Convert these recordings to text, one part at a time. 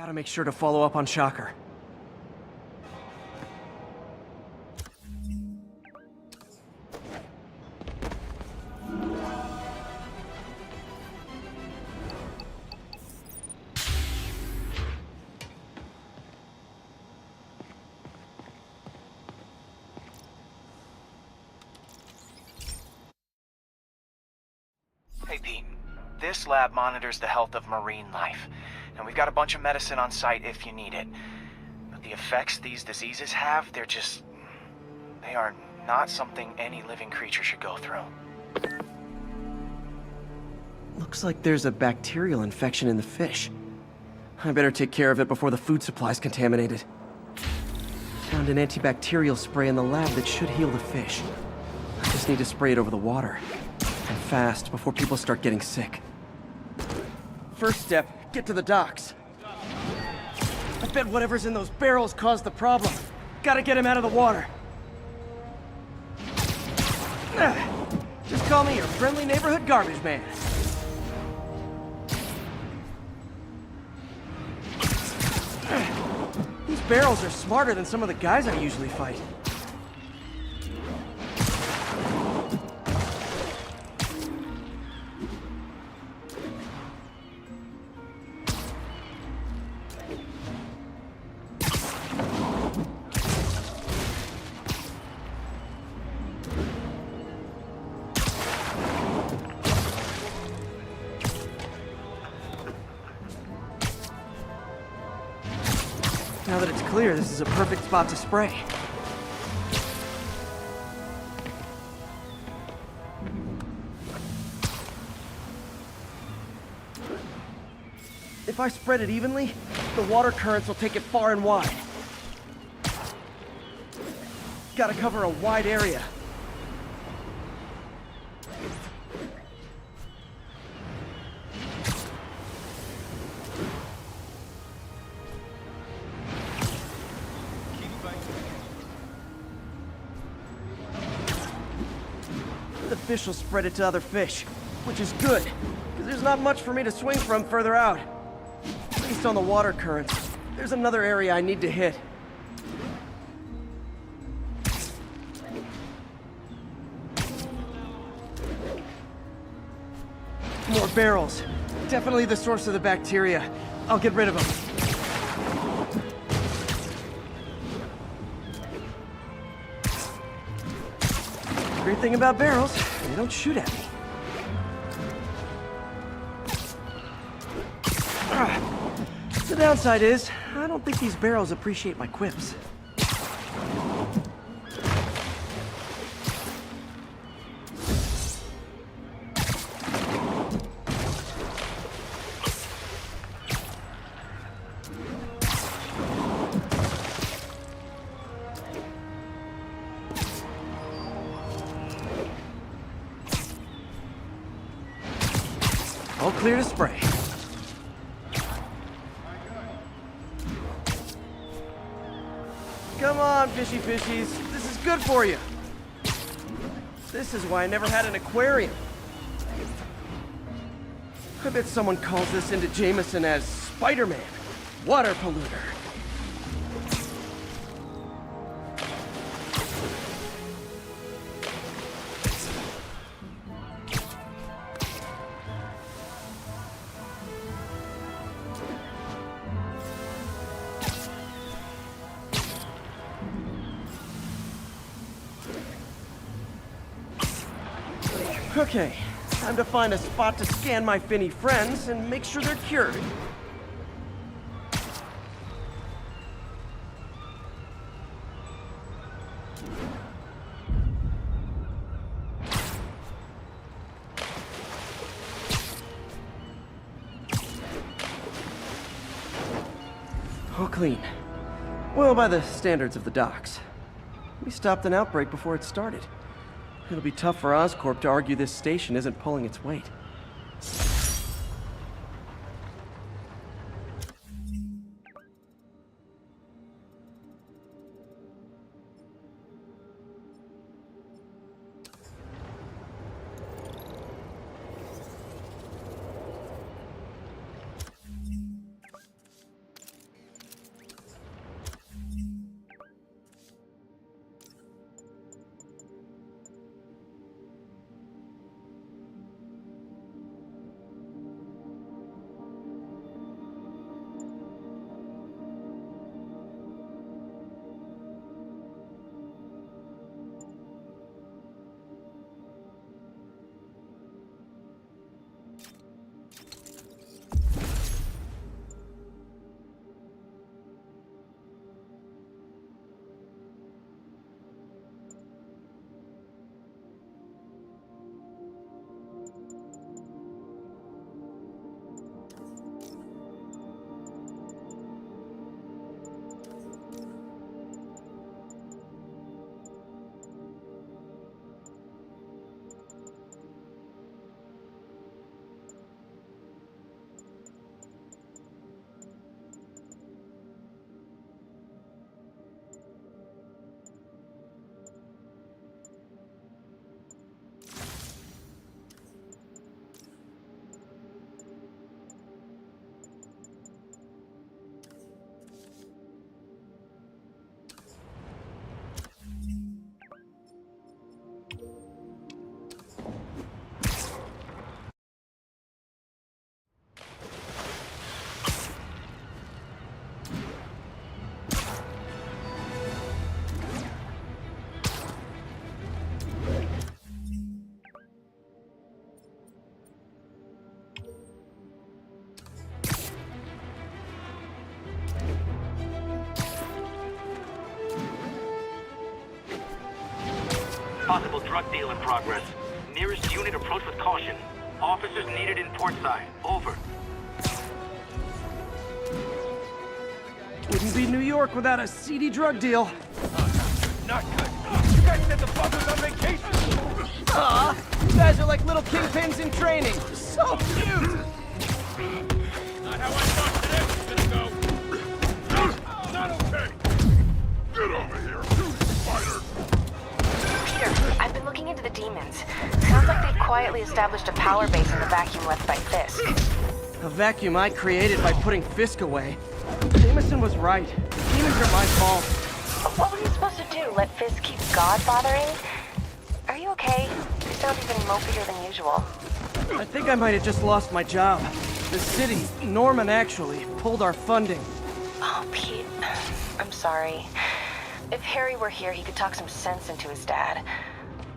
Gotta make sure to follow up on Shocker. Hey Pete, this lab monitors the health of marine life, and we've got a bunch of medicine on site if you need it. But the effects these diseases have, they are not something any living creature should go through. Looks like there's a bacterial infection in the fish. I better take care of it before the food supply's contaminated. Found an antibacterial spray in the lab that should heal the fish. I just need to spray it over the water. And fast, before people start getting sick. First step, get to the docks. I bet whatever's in those barrels caused the problem. Gotta get him out of the water. Just call me your friendly neighborhood garbage man. These barrels are smarter than some of the guys I usually fight. Now that it's clear, this is a perfect spot to spray. If I spread it evenly, the water currents will take it far and wide. Gotta cover a wide area. The fish will spread it to other fish, which is good, because there's not much for me to swing from further out. At least on the water currents. There's another area I need to hit. More barrels. Definitely the source of the bacteria. I'll get rid of them. Great thing about barrels, they don't shoot at me. The downside is, I don't think these barrels appreciate my quips. All clear to spray. Come on, fishy fishies. This is good for you. This is why I never had an aquarium. I bet someone calls this into Jameson as Spider-Man, water polluter. Okay, time to find a spot to scan my finny friends and make sure they're cured. All clean. Well, by the standards of the docks. We stopped an outbreak before it started. It'll be tough for Oscorp to argue this station isn't pulling its weight. Possible drug deal in progress. Nearest unit approach with caution. Officers needed in portside. Over. Wouldn't be New York without a seedy drug deal. Not good. You guys said the bugger's on vacation! Aw, you guys are like little kingpins in training. So cute! Not how I thought today was gonna go. Not okay! Get over here, spider! Peter, I've been looking into the demons. Sounds like they've quietly established a power base in the vacuum left by Fisk. A vacuum I created by putting Fisk away. Jameson was right. Demons are my fault. What were you supposed to do? Let Fisk keep God bothering? Are you okay? You sound even mopier than usual. I think I might have just lost my job. The city, Norman actually, pulled our funding. Oh, Pete. I'm sorry. If Harry were here, he could talk some sense into his dad.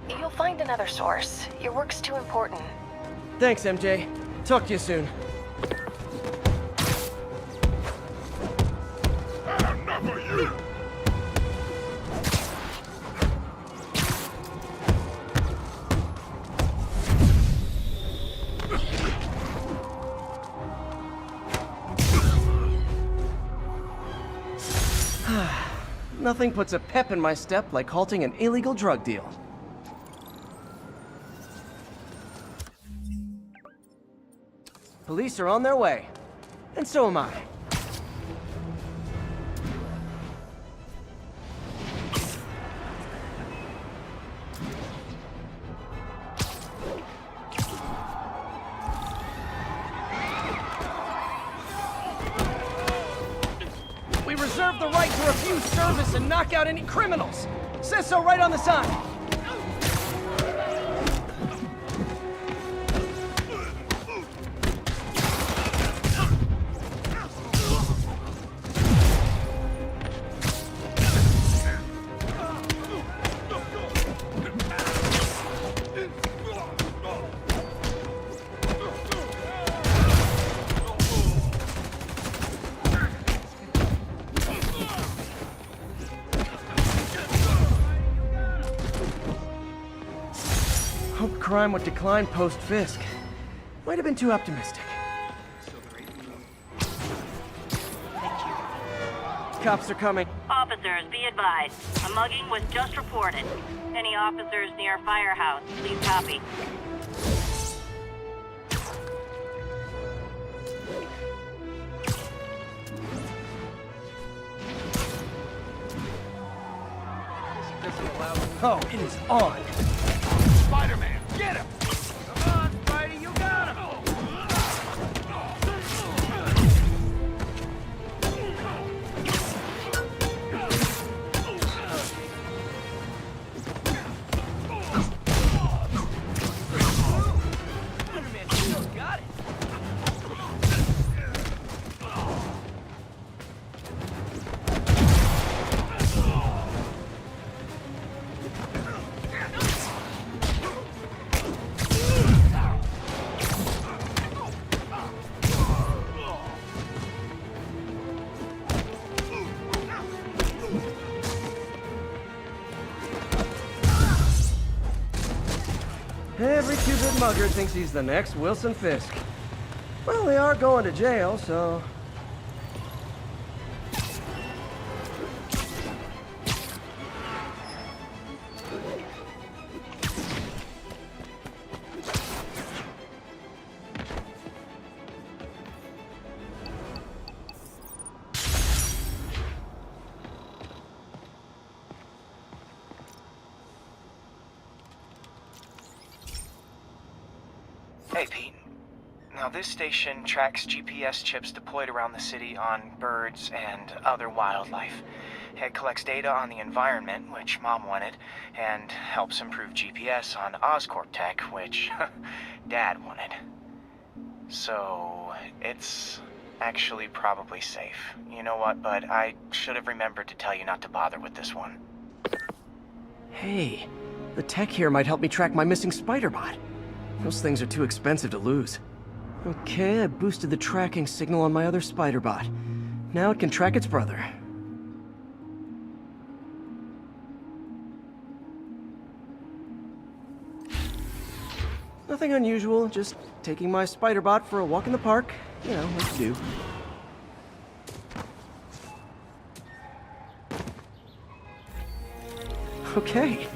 You'll find another source. Your work's too important. Thanks, MJ. Talk to you soon. Enough of you! Nothing puts a pep in my step like halting an illegal drug deal. Police are on their way. And so am I. We reserve the right to refuse service and knock out any criminals. Says so right on the sign. Hope crime would decline post-Fisk. Might have been too optimistic. Cops are coming. Officers, be advised. A mugging was just reported. Any officers near Firehouse, please copy. Oh, it is on. Spider-Man, get him! Come on, Spidey, you got him! Spider-Man still got it. Every two-bit mugger thinks he's the next Wilson Fisk. Well, they are going to jail, so... Hey, Pete. Now, this station tracks GPS chips deployed around the city on birds and other wildlife. It collects data on the environment, which Mom wanted, and helps improve GPS on Oscorp tech, which Dad wanted. So, it's actually probably safe. You know what, bud? I should have remembered to tell you not to bother with this one. Hey, the tech here might help me track my missing Spider-Bot. Those things are too expensive to lose. Okay, I boosted the tracking signal on my other Spider-Bot. Now it can track its brother. Nothing unusual, just taking my spider-bot for a walk in the park. You know, what you do. Okay,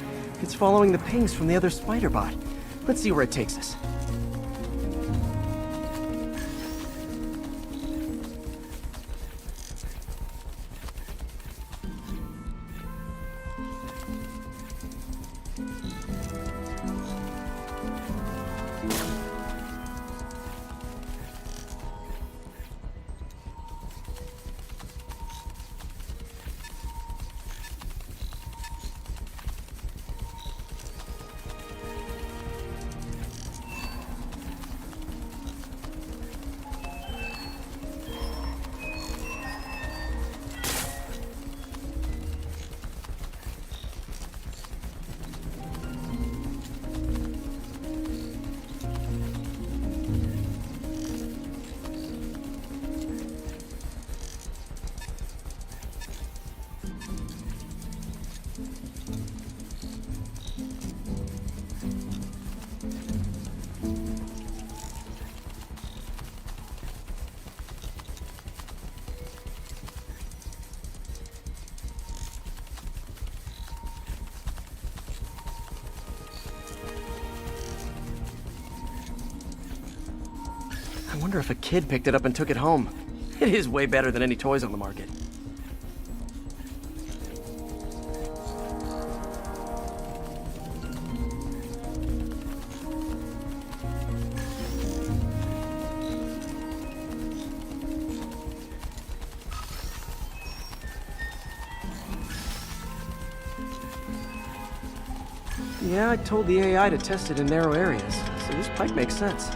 it's following the pings from the other spider-bot. Let's see where it takes us. I wonder if a kid picked it up and took it home. It is way better than any toys on the market. Yeah, I told the AI to test it in narrow areas, so this pipe makes sense.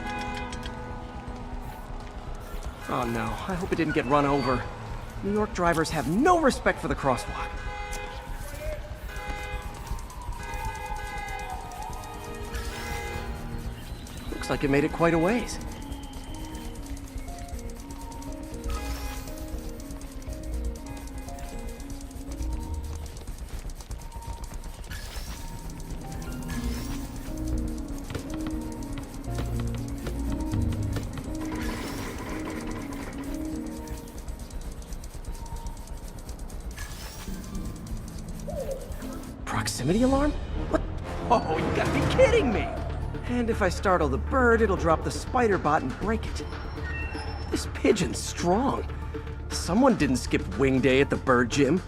Oh no, I hope it didn't get run over. New York drivers have no respect for the crosswalk. Looks like it made it quite a ways. Proximity alarm? What? Oh, you gotta be kidding me! And if I startle the bird, it'll drop the spider bot and break it. This pigeon's strong. Someone didn't skip wing day at the bird gym.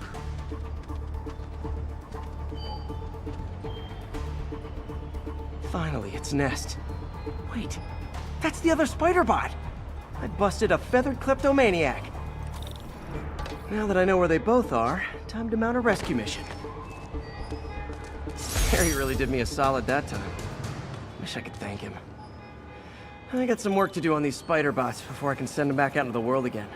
Finally, its nest. Wait, that's the other spider bot! I busted a feathered kleptomaniac. Now that I know where they both are, time to mount a rescue mission. Harry really did me a solid that time. Wish I could thank him. I got some work to do on these spider bots before I can send them back out into the world again.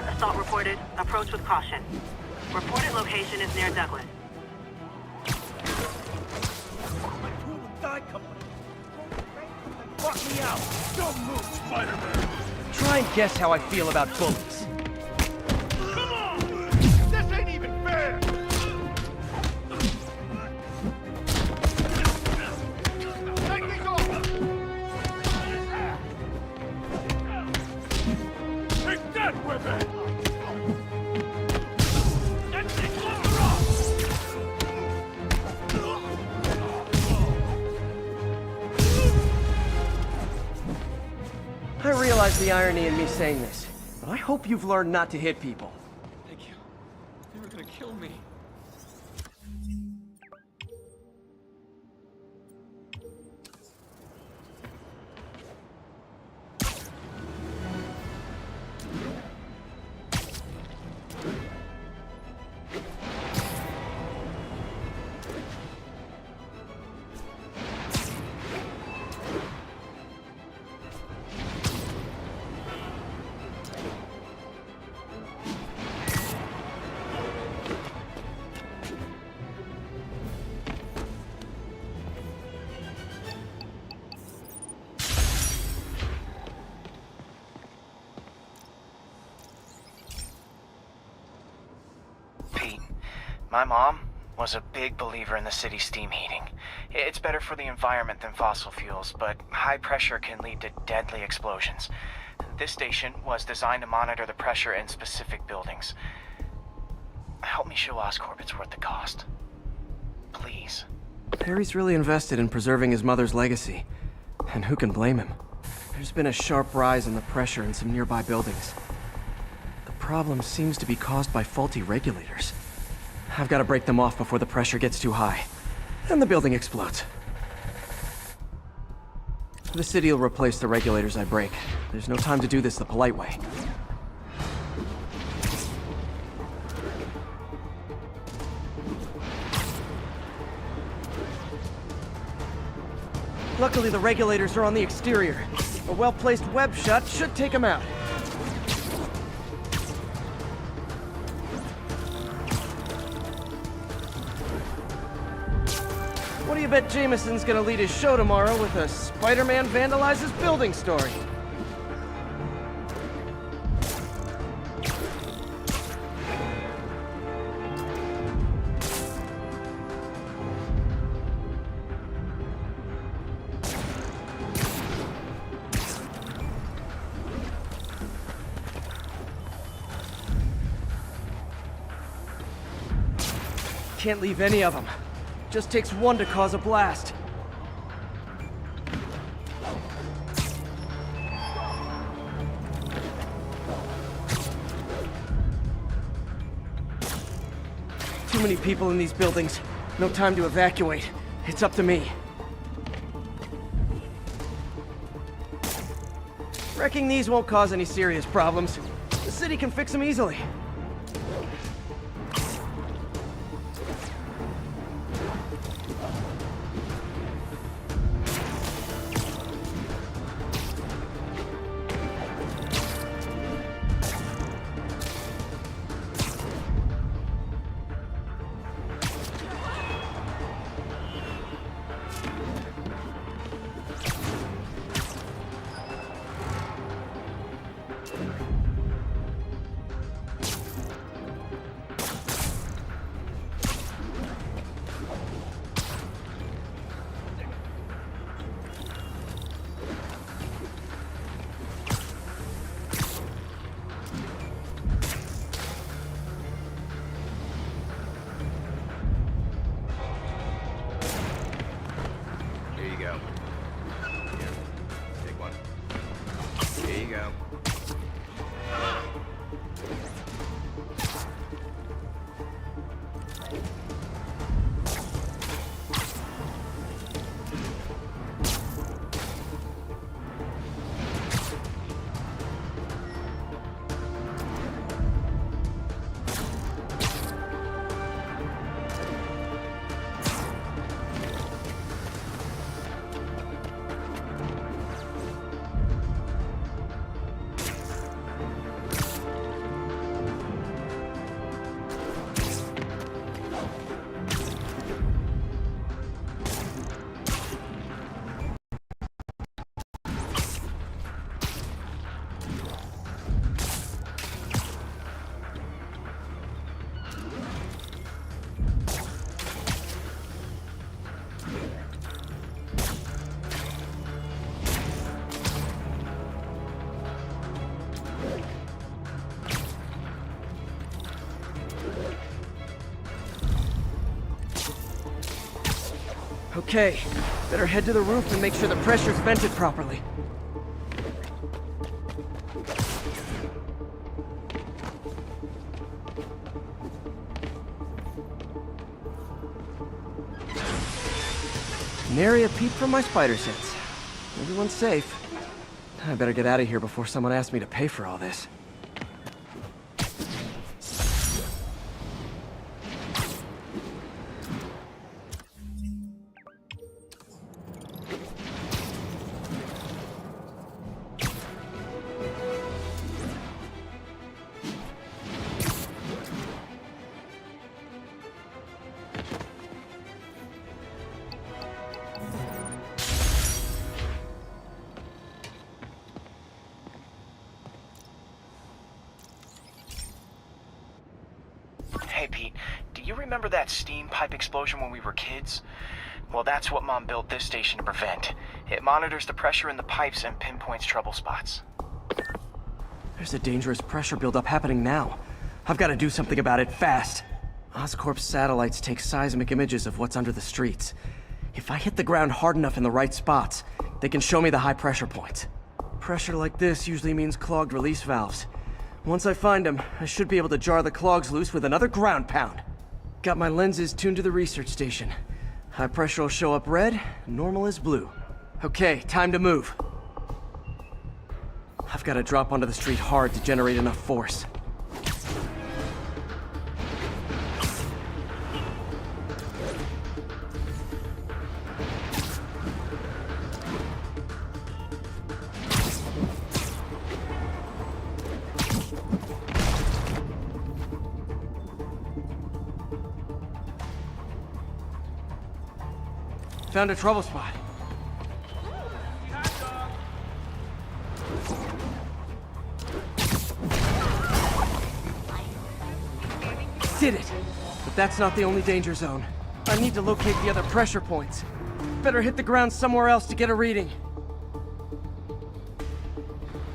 Assault reported. Approach with caution. Reported location is near Douglas. My tool and die company. Fuck me out. Don't move, Spider-Man. Try and guess how I feel about bullies. Come on! This ain't even fair! Take these off! Take that weapon! I realize the irony in me saying this, but I hope you've learned not to hit people. Thank you. They were gonna kill me. Pete, my mom was a big believer in the city's steam heating. It's better for the environment than fossil fuels, but high pressure can lead to deadly explosions. This station was designed to monitor the pressure in specific buildings. Help me show Oscorp it's worth the cost. Please. Harry's really invested in preserving his mother's legacy. And who can blame him? There's been a sharp rise in the pressure in some nearby buildings. The problem seems to be caused by faulty regulators. I've got to break them off before the pressure gets too high. And the building explodes. The city will replace the regulators I break. There's no time to do this the polite way. Luckily, the regulators are on the exterior. A well-placed web shut should take them out. What do you bet Jameson's gonna lead his show tomorrow with a Spider-Man vandalizes building story? Can't leave any of them. Just takes one to cause a blast. Too many people in these buildings. No time to evacuate. It's up to me. Wrecking these won't cause any serious problems. The city can fix them easily. Okay, better head to the roof and make sure the pressure's vented properly. Nary a peep from my spider sense. Everyone's safe. I better get out of here before someone asks me to pay for all this. Hey, Pete, do you remember that steam pipe explosion when we were kids? Well, that's what Mom built this station to prevent. It monitors the pressure in the pipes and pinpoints trouble spots. There's a dangerous pressure buildup happening now. I've got to do something about it fast. Oscorp's satellites take seismic images of what's under the streets. If I hit the ground hard enough in the right spots, they can show me the high pressure points. Pressure like this usually means clogged release valves. Once I find them, I should be able to jar the clogs loose with another ground pound. Got my lenses tuned to the research station. High pressure will show up red, normal is blue. Okay, time to move. I've got to drop onto the street hard to generate enough force. Found a trouble spot. Did it! But that's not the only danger zone. I need to locate the other pressure points. Better hit the ground somewhere else to get a reading.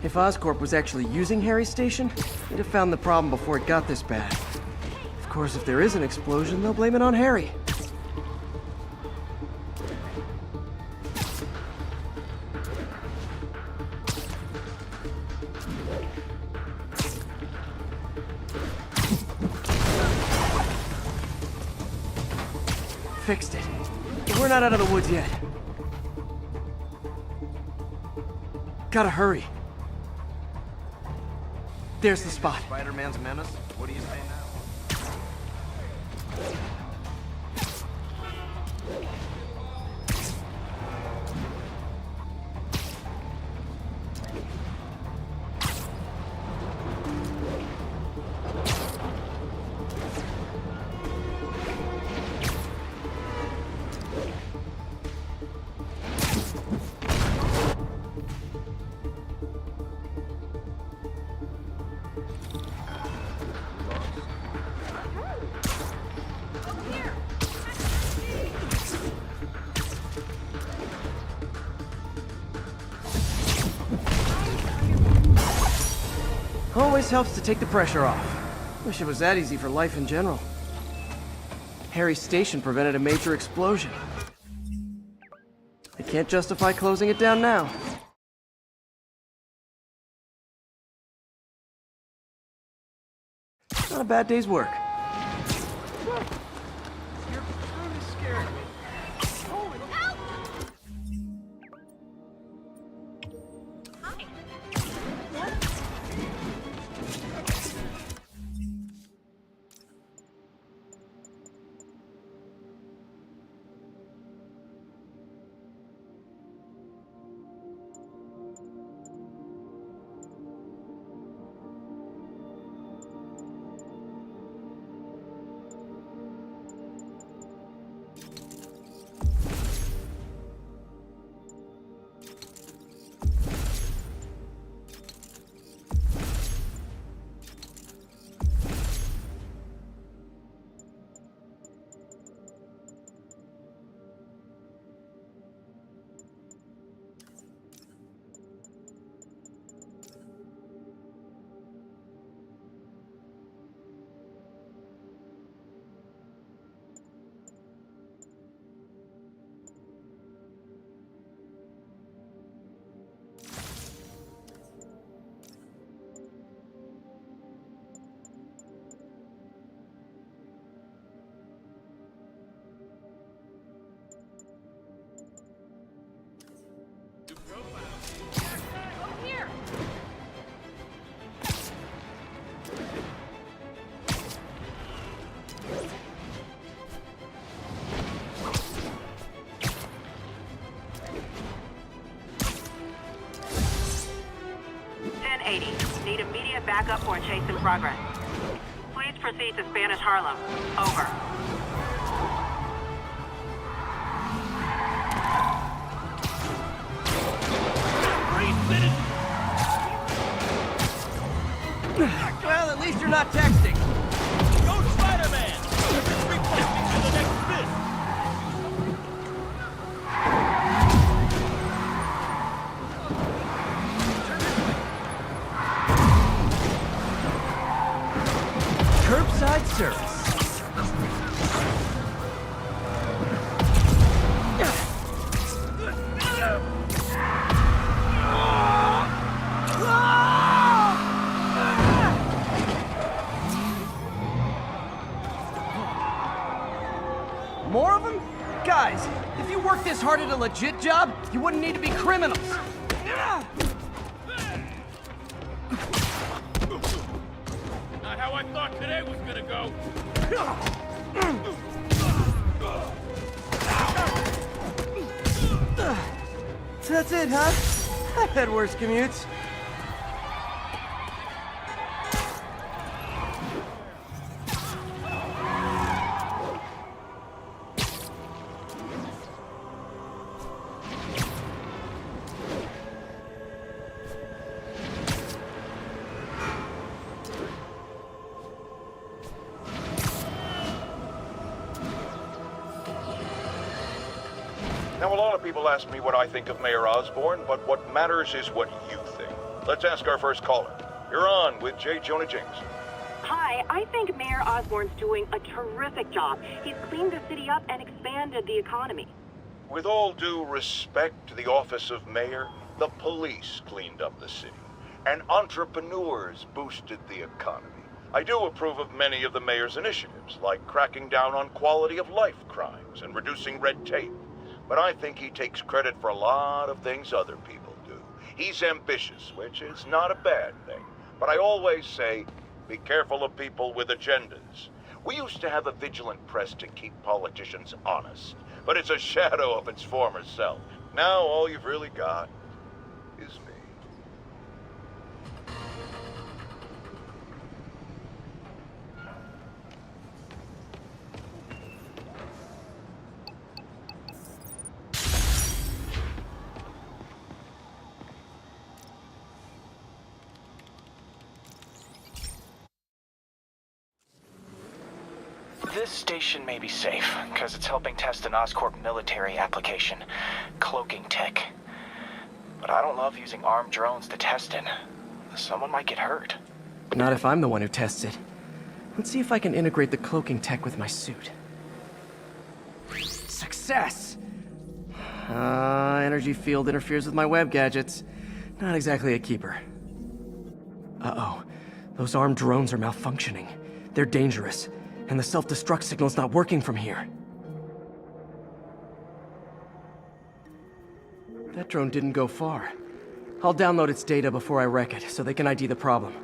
If Oscorp was actually using Harry's station, they'd have found the problem before it got this bad. Of course, if there is an explosion, they'll blame it on Harry. Fixed it. But we're not out of the woods yet. Gotta hurry. There's the spot. Spider-Man's menace? What do you say now? Always helps to take the pressure off. Wish it was that easy for life in general. Harry's station prevented a major explosion. I can't justify closing it down now. Not a bad day's work. You're really scaring me. Need immediate backup for a chase in progress. Please proceed to Spanish Harlem. Over. Well, at least you're not texting. Go Spider-Man! More of them? Guys, if you worked this hard at a legit job, you wouldn't need to be criminals. Not how I thought today was gonna go. So that's it, huh? I've had worse commutes. Now, a lot of people ask me what I think of Mayor Osborn, but what matters is what you think. Let's ask our first caller. You're on with J. Jonah Jameson. Hi, I think Mayor Osborn's doing a terrific job. He's cleaned the city up and expanded the economy. With all due respect to the office of mayor, the police cleaned up the city, and entrepreneurs boosted the economy. I do approve of many of the mayor's initiatives, like cracking down on quality of life crimes and reducing red tape. But I think he takes credit for a lot of things other people do. He's ambitious, which is not a bad thing. But I always say, be careful of people with agendas. We used to have a vigilant press to keep politicians honest, but it's a shadow of its former self. Now all you've really got is me. This station may be safe, because it's helping test an Oscorp military application, cloaking tech. But I don't love using armed drones to test it. Someone might get hurt. Not if I'm the one who tests it. Let's see if I can integrate the cloaking tech with my suit. Success! Energy field interferes with my web gadgets. Not exactly a keeper. Uh-oh. Those armed drones are malfunctioning. They're dangerous. And the self-destruct signal's not working from here. That drone didn't go far. I'll download its data before I wreck it, so they can ID the problem.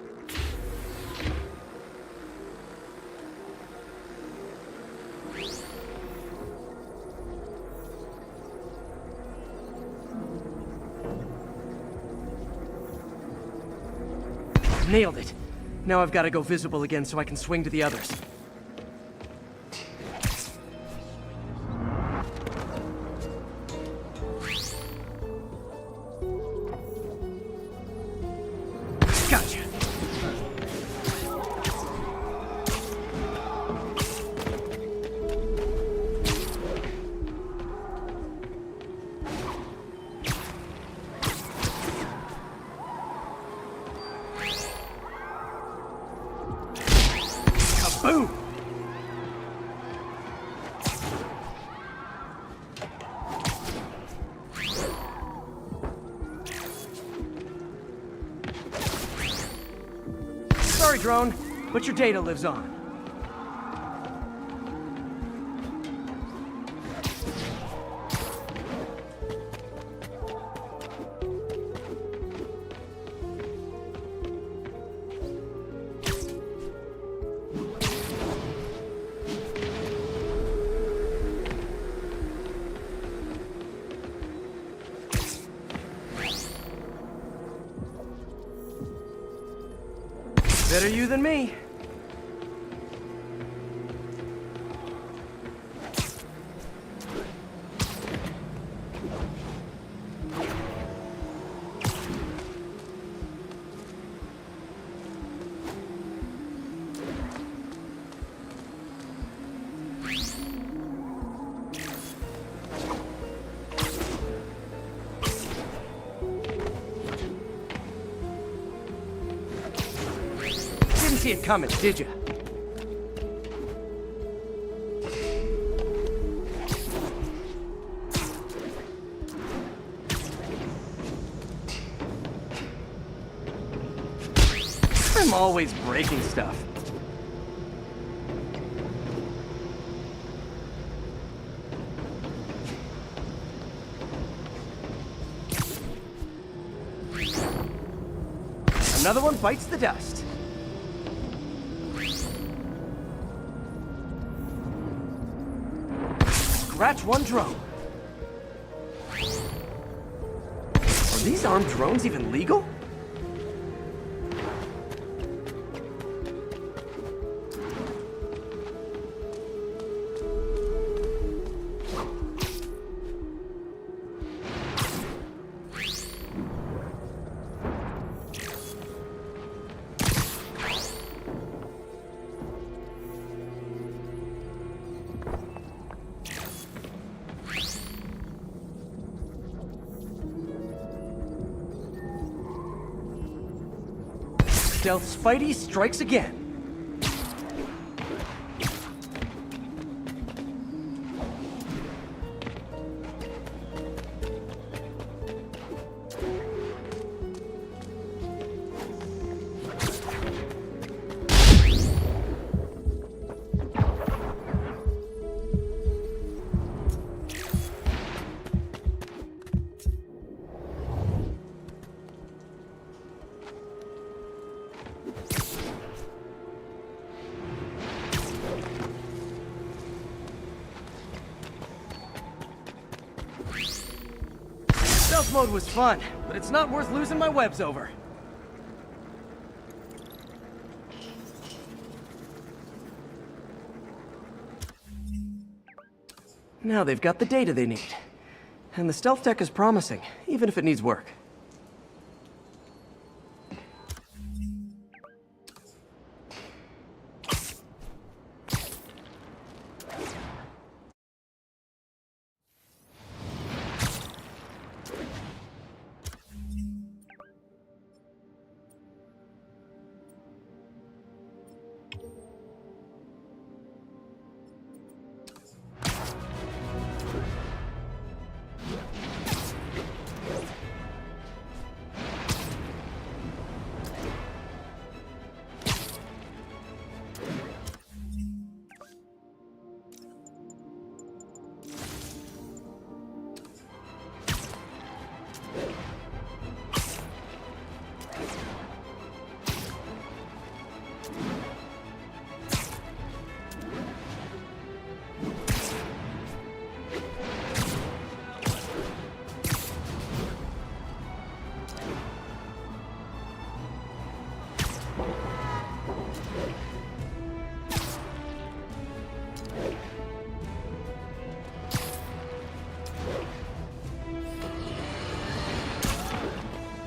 Nailed it! Now I've got to go visible again so I can swing to the others. Gotcha! Kaboom! Sorry, drone, but your data lives on. Better you than me. Didn't see it coming, did you? always breaking stuff. Another one bites the dust. Scratch one drone. Are these armed drones even legal? Stealth Spidey strikes again. Stealth mode was fun, but it's not worth losing my webs over. Now they've got the data they need. And the stealth tech is promising, even if it needs work.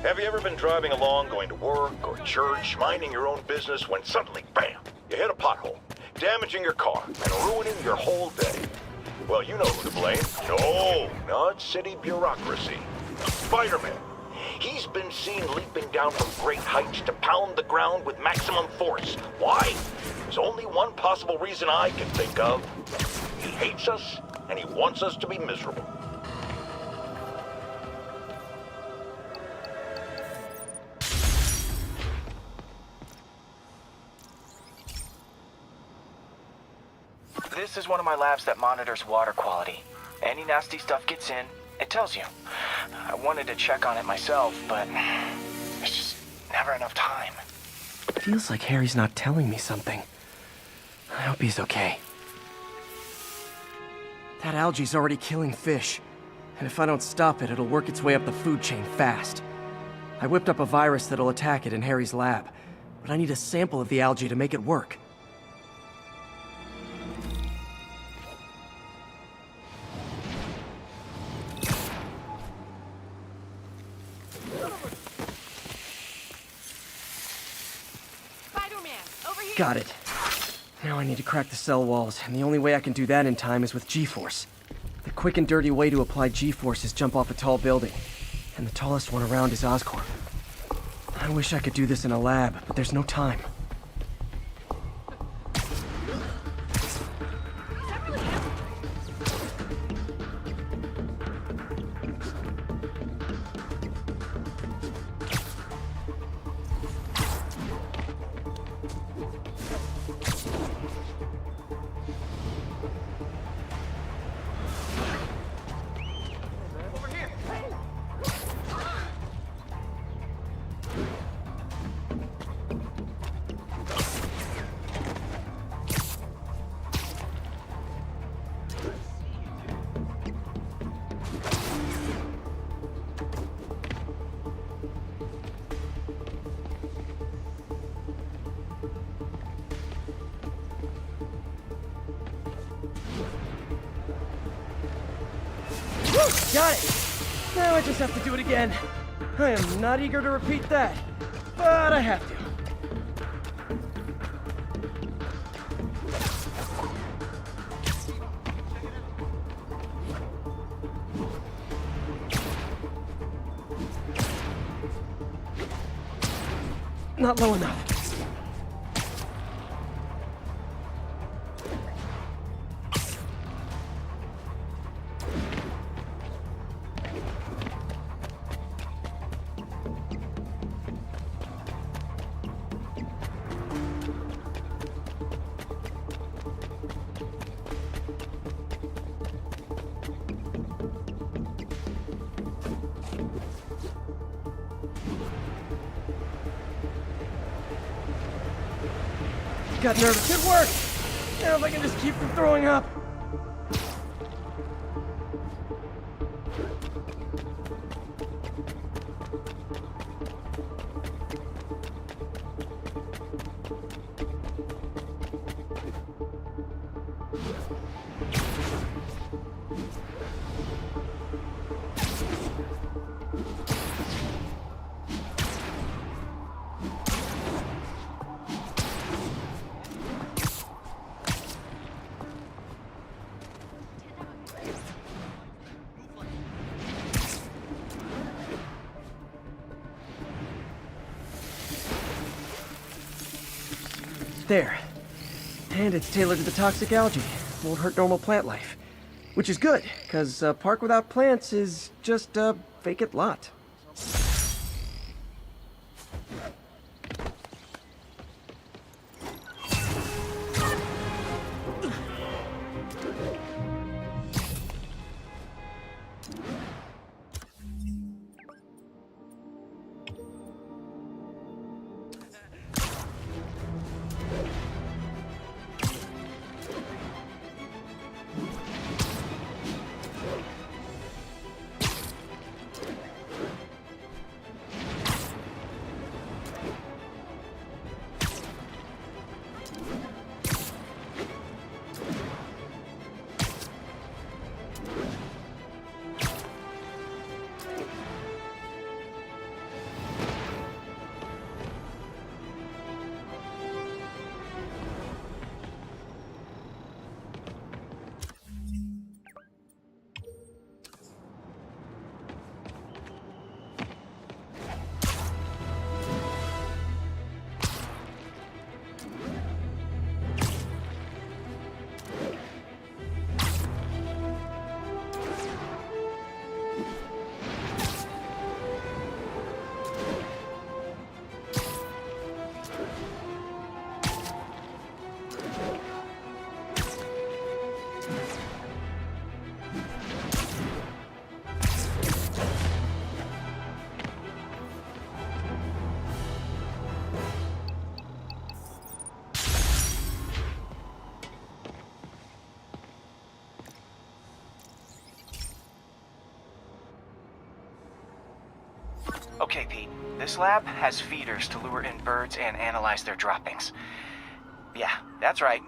Have you ever been driving along, going to work or church, minding your own business, when suddenly, bam, you hit a pothole, damaging your car and ruining your whole day? Well, you know who to blame. No, not city bureaucracy. Spider-Man. He's been seen leaping down from great heights to pound the ground with maximum force. Why? There's only one possible reason I can think of. He hates us, and he wants us to be miserable. This is one of my labs that monitors water quality. Any nasty stuff gets in, it tells you. I wanted to check on it myself, but there's just never enough time. Feels like Harry's not telling me something. I hope he's okay. That algae's already killing fish. And if I don't stop it, it'll work its way up the food chain fast. I whipped up a virus that'll attack it in Harry's lab, but I need a sample of the algae to make it work. Got it. Now I need to crack the cell walls, and the only way I can do that in time is with G-Force. The quick and dirty way to apply G-Force is jump off a tall building, and the tallest one around is Oscorp. I wish I could do this in a lab, but there's no time. Got it! Now I just have to do it again. I am not eager to repeat that, but I have to. Not low enough. Got nervous. Good work! Now if I can just keep from throwing up. There. And it's tailored to the toxic algae. Won't hurt normal plant life. Which is good, because a park without plants is just a vacant lot. Okay, Pete. This lab has feeders to lure in birds and analyze their droppings. Yeah, that's right.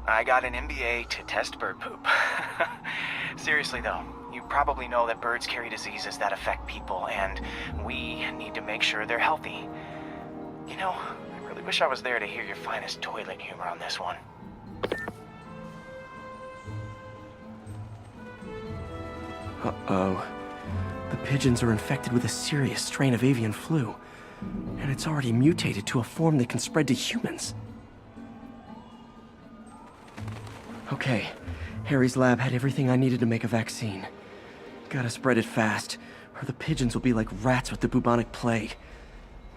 I got an MBA to test bird poop. Seriously though, you probably know that birds carry diseases that affect people, and we need to make sure they're healthy. You know, I really wish I was there to hear your finest toilet humor on this one. Uh-oh. The pigeons are infected with a serious strain of avian flu, and it's already mutated to a form that can spread to humans. Okay, Harry's lab had everything I needed to make a vaccine. Gotta spread it fast, or the pigeons will be like rats with the bubonic plague.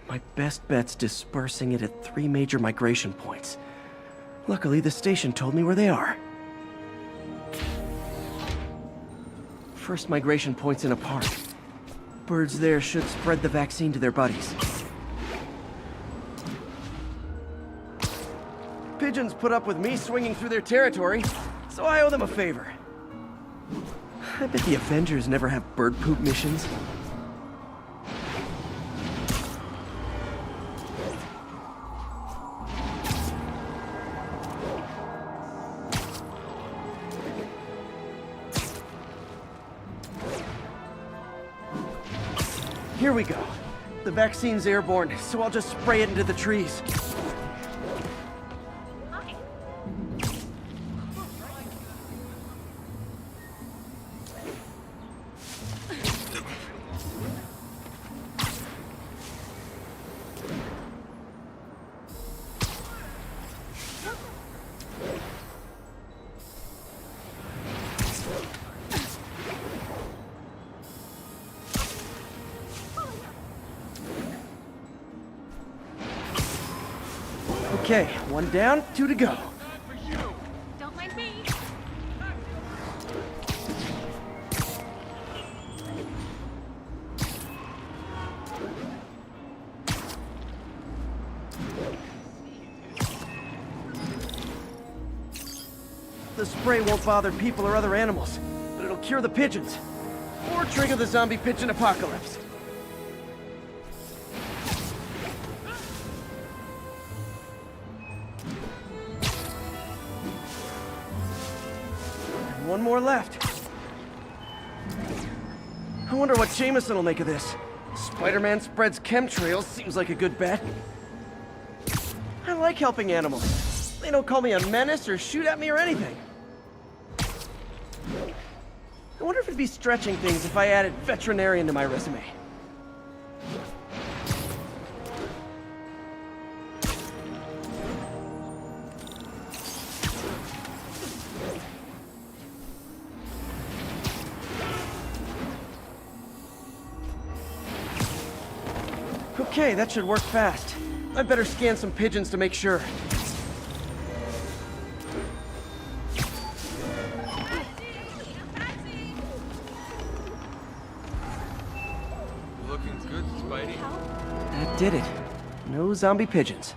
My best bet's dispersing it at 3 major migration points. Luckily, the station told me where they are. First migration point's in a park. Birds there should spread the vaccine to their buddies. Pigeons put up with me swinging through their territory, so I owe them a favor. I bet the Avengers never have bird poop missions. Here we go. The vaccine's airborne, so I'll just spray it into the trees. Okay, one down, 2 to go. Don't mind me. The spray won't bother people or other animals, but it'll cure the pigeons. Or trigger the zombie pigeon apocalypse. And one more left. I wonder what Jameson will make of this. Spider-Man spreads chemtrails, seems like a good bet. I like helping animals. They don't call me a menace or shoot at me or anything. I wonder if it'd be stretching things if I added veterinarian to my resume. Okay, that should work fast. I better scan some pigeons to make sure. Looking good, Spidey. That did it. No zombie pigeons.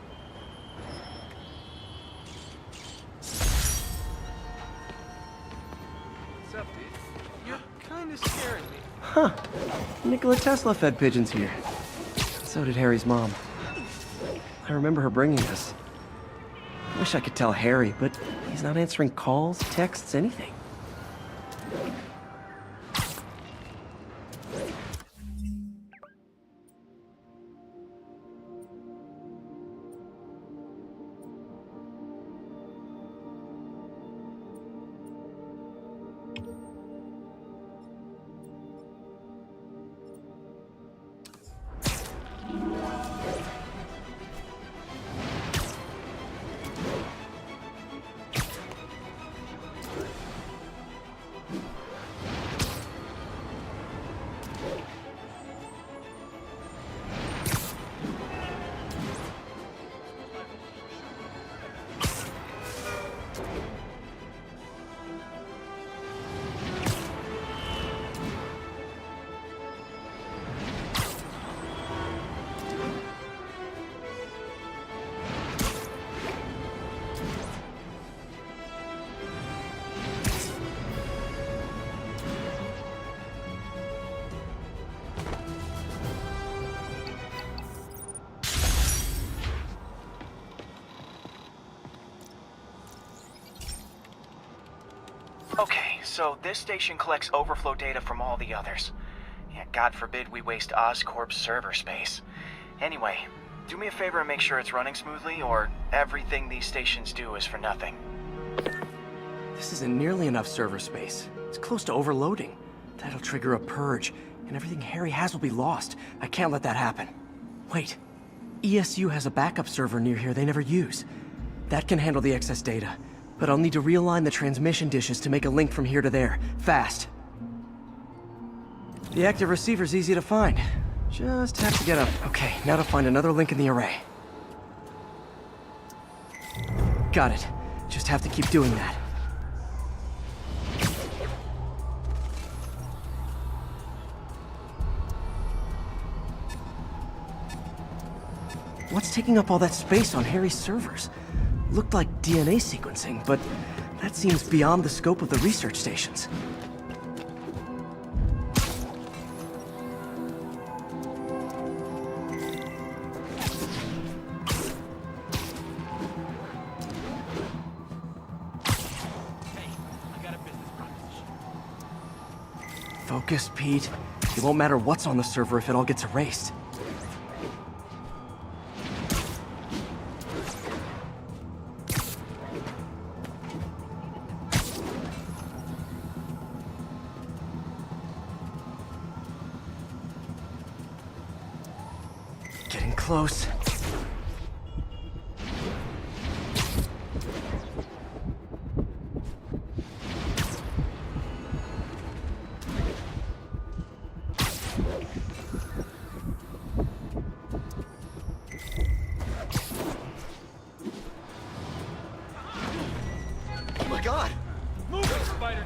What's up, dude? You're kind of scaring me. Huh. Nikola Tesla fed pigeons here. So did Harry's mom. I remember her bringing us. I wish I could tell Harry, but he's not answering calls, texts, anything. Okay, so this station collects overflow data from all the others. Yeah, God forbid we waste Oscorp's server space. Anyway, do me a favor and make sure it's running smoothly, or everything these stations do is for nothing. This isn't nearly enough server space. It's close to overloading. That'll trigger a purge, and everything Harry has will be lost. I can't let that happen. Wait. ESU has a backup server near here they never use. That can handle the excess data. But I'll need to realign the transmission dishes to make a link from here to there, fast. The active receiver's easy to find. Just have to get up. Okay, now to find another link in the array. Got it. Just have to keep doing that. What's taking up all that space on Harry's servers? Looked like DNA sequencing, but that seems beyond the scope of the research stations. Hey, I got a business proposition. Focus, Pete. It won't matter what's on the server if it all gets erased. Getting close. Oh my god! Move it, Spider!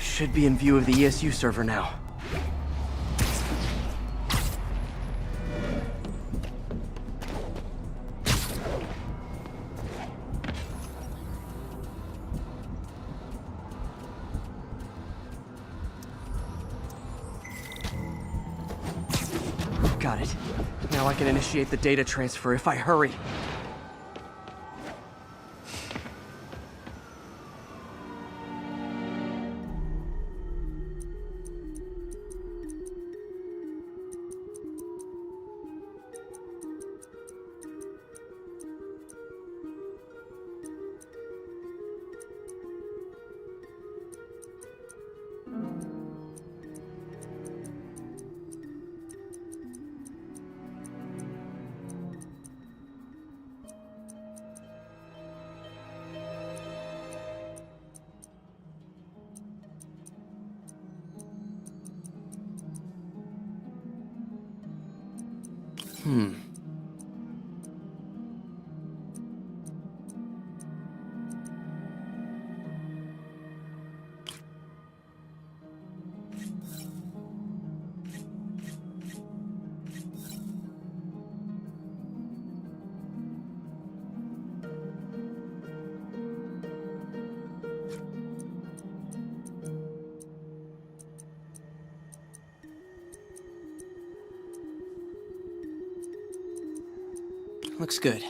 Should be in view of the ESU server now. Got it. Now I can initiate the data transfer if I hurry. Looks good.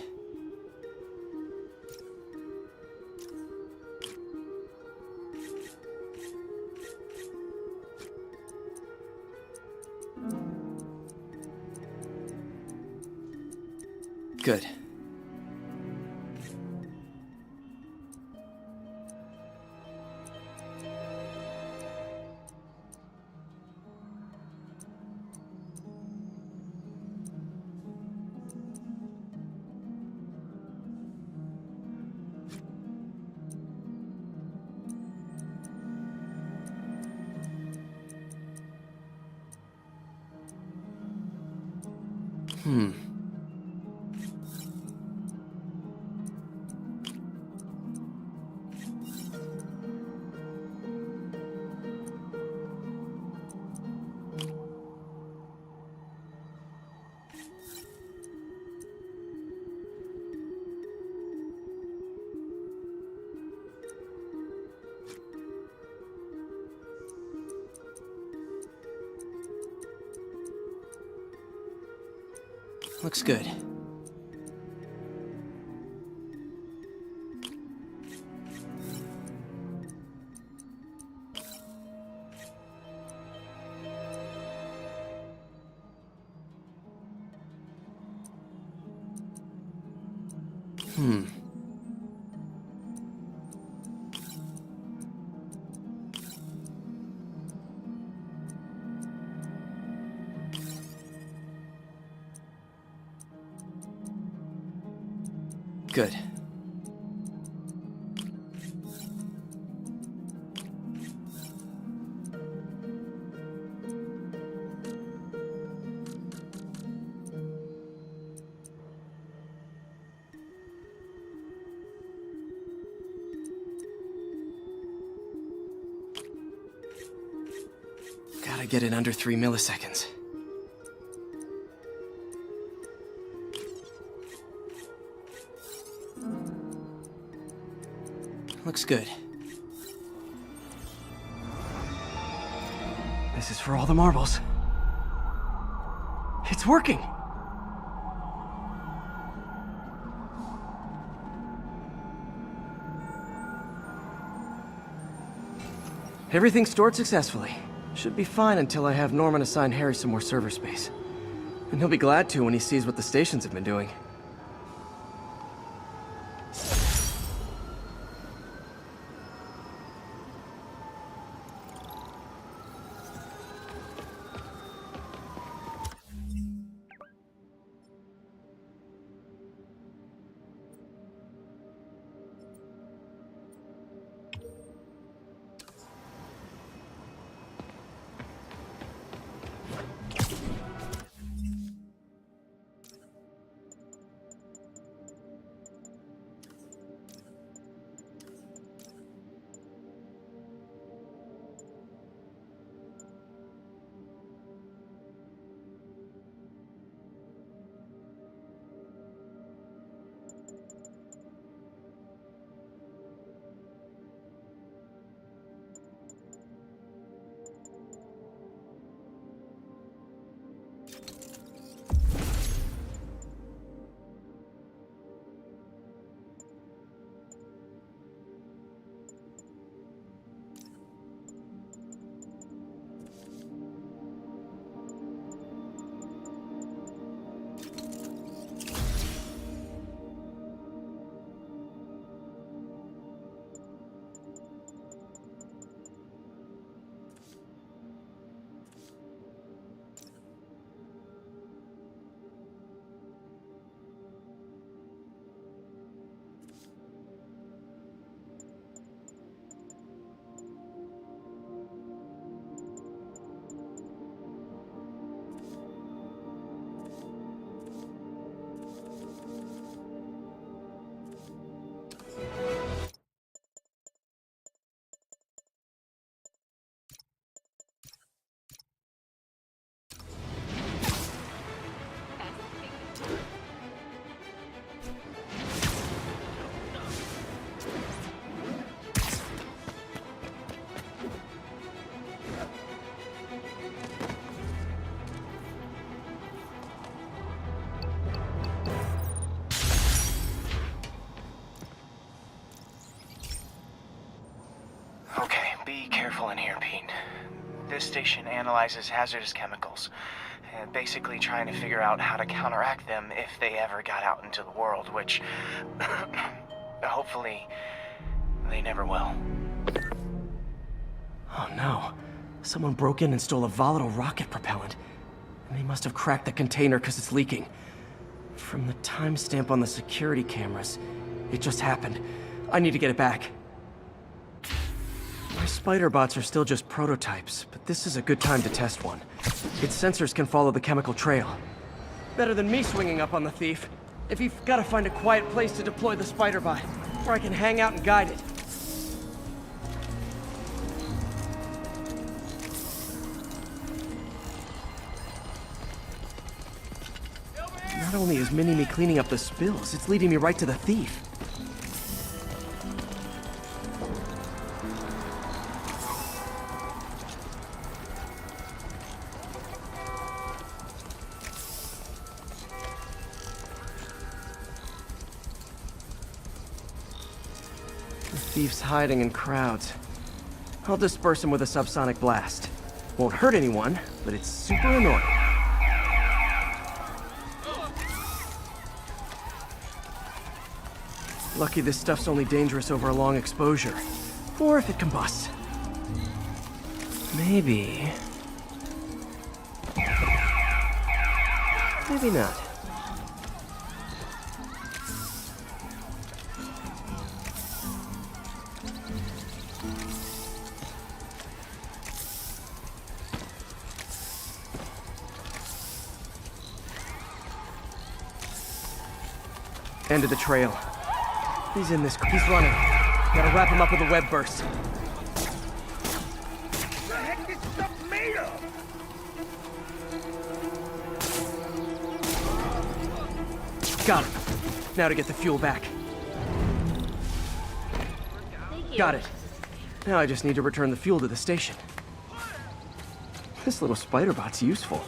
Good. Looks good. Good. Gotta get it under 3 milliseconds. Looks good. This is for all the marbles. It's working! Everything stored successfully. Should be fine until I have Norman assign Harry some more server space. And he'll be glad to when he sees what the stations have been doing. Be careful in here, Pete. This station analyzes hazardous chemicals, basically trying to figure out how to counteract them if they ever got out into the world, which hopefully they never will. Oh no. Someone broke in and stole a volatile rocket propellant. And they must have cracked the container because it's leaking. From the timestamp on the security cameras, it just happened. I need to get it back. My spider bots are still just prototypes, but this is a good time to test one. Its sensors can follow the chemical trail. Better than me swinging up on the thief. If you've got to find a quiet place to deploy the spider bot, where I can hang out and guide it. Not only is Mini-Me cleaning up the spills, it's leading me right to the thief. Thief's hiding in crowds. I'll disperse him with a subsonic blast. Won't hurt anyone, but it's super annoying. Lucky this stuff's only dangerous over a long exposure. Or if it combusts. Maybe... maybe not. End of the trail. He's in this. He's running. Gotta wrap him up with a web burst. What the heck is this stuff made of? Got it. Now to get the fuel back. Thank you. Got it. Now I just need to return the fuel to the station. This little spider bot's useful.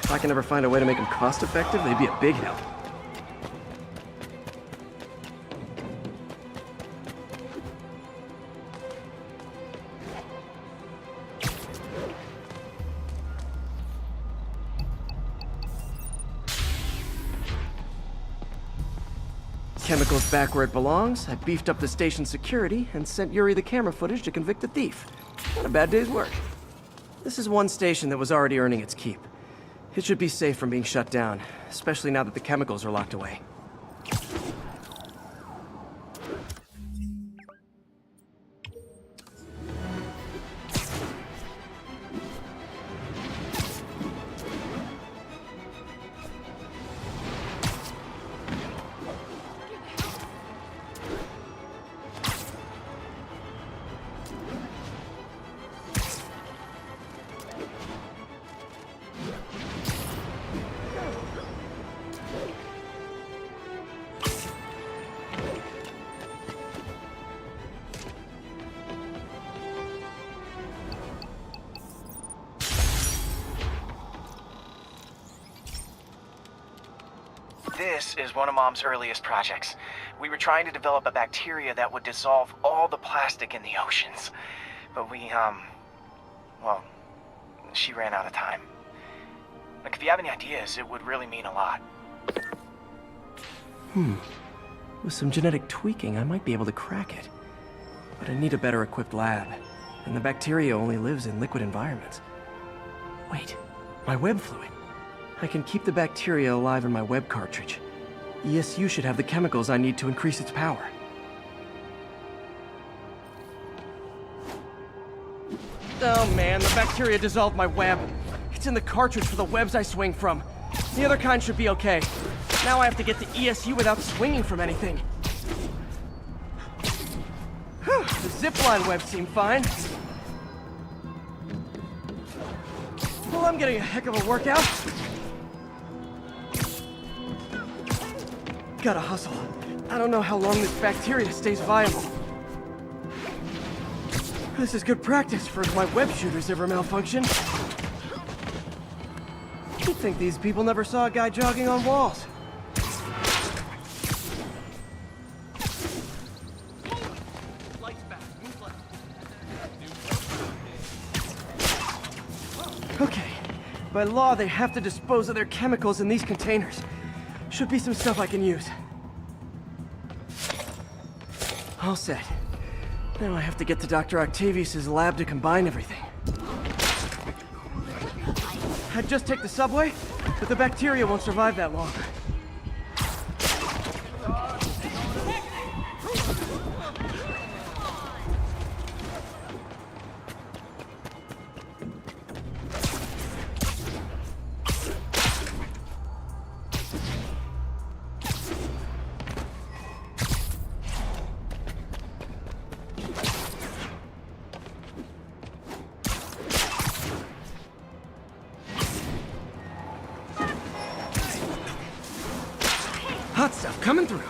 If I can ever find a way to make them cost-effective, they'd be a big help. Chemicals back where it belongs. I beefed up the station's security and sent Yuri the camera footage to convict the thief. Not a bad day's work. This is one station that was already earning its keep. It should be safe from being shut down, especially now that the chemicals are locked away. This is one of Mom's earliest projects. We were trying to develop a bacteria that would dissolve all the plastic in the oceans. But well, she ran out of time. Like, if you have any ideas, it would really mean a lot. With some genetic tweaking, I might be able to crack it. But I need a better equipped lab. And the bacteria only lives in liquid environments. Wait, my web fluid. I can keep the bacteria alive in my web cartridge. ESU should have the chemicals I need to increase its power. Oh man, the bacteria dissolved my web. It's in the cartridge for the webs I swing from. The other kind should be okay. Now I have to get to ESU without swinging from anything. Whew, the zipline webs seem fine. Well, I'm getting a heck of a workout. Gotta hustle. I don't know how long this bacteria stays viable. This is good practice for if my web shooters ever malfunction. You'd think these people never saw a guy jogging on walls. Okay. By law, they have to dispose of their chemicals in these containers. Should be some stuff I can use. All set. Now I have to get to Dr. Octavius's lab to combine everything. I'd just take the subway, but the bacteria won't survive that long. Hot stuff coming through.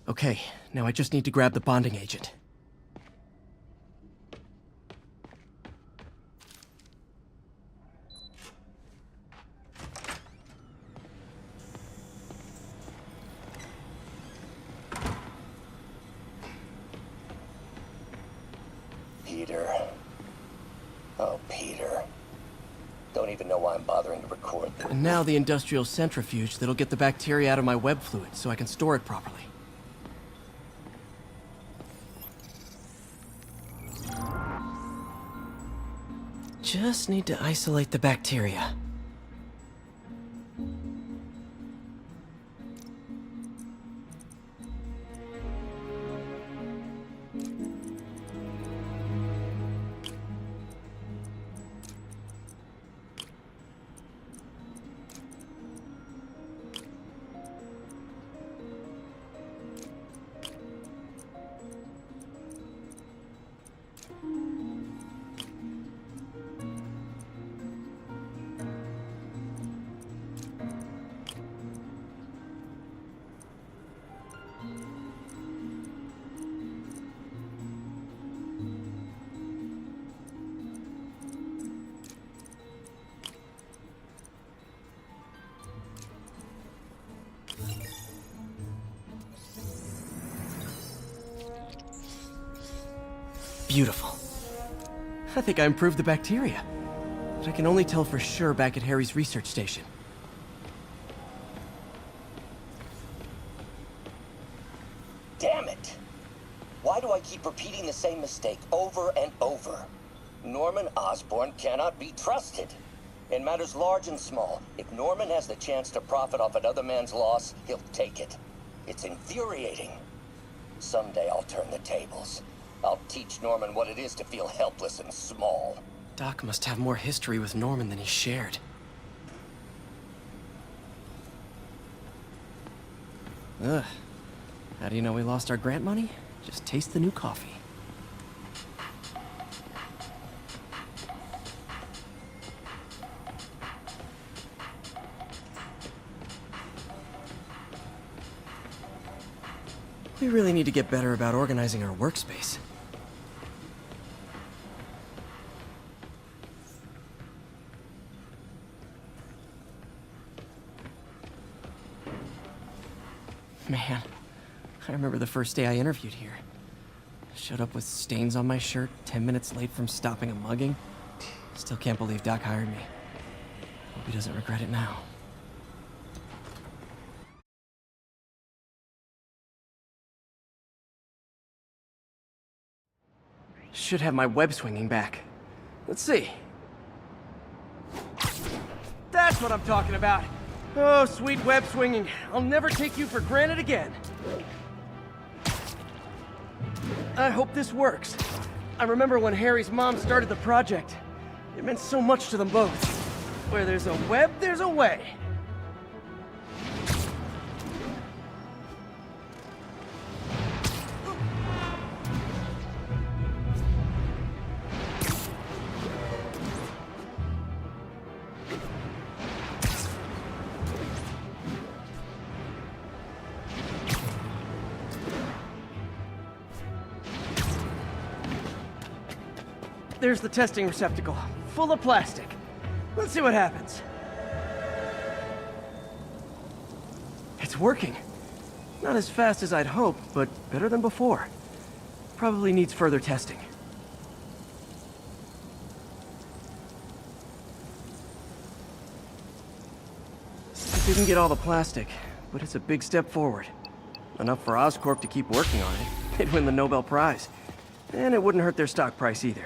Okay, now I just need to grab the bonding agent. Peter. Oh, Peter. Don't even know why I'm bothering to record this. And now the industrial centrifuge that'll get the bacteria out of my web fluid so I can store it properly. just need to isolate the bacteria. Beautiful. I think I improved the bacteria. But I can only tell for sure back at Harry's research station. Damn it! Why do I keep repeating the same mistake over and over? Norman Osborn cannot be trusted. In matters large and small, if Norman has the chance to profit off another man's loss, he'll take it. It's infuriating. Someday I'll turn the tables. I'll teach Norman what it is to feel helpless and small. Doc must have more history with Norman than he shared. Ugh. How do you know we lost our grant money? Just taste the new coffee. We really need to get better about organizing our workspace. Man, I remember the first day I interviewed here. Showed up with stains on my shirt, 10 minutes late from stopping a mugging. Still can't believe Doc hired me. Hope he doesn't regret it now. Should have my web swinging back. Let's see. That's what I'm talking about. Oh, sweet web swinging. I'll never take you for granted again. I hope this works. I remember when Harry's mom started the project. It meant so much to them both. Where there's a web, there's a way. There's the testing receptacle, full of plastic. Let's see what happens. It's working. Not as fast as I'd hoped, but better than before. Probably needs further testing. I didn't get all the plastic, but it's a big step forward. Enough for Oscorp to keep working on it. They'd win the Nobel Prize. And it wouldn't hurt their stock price either.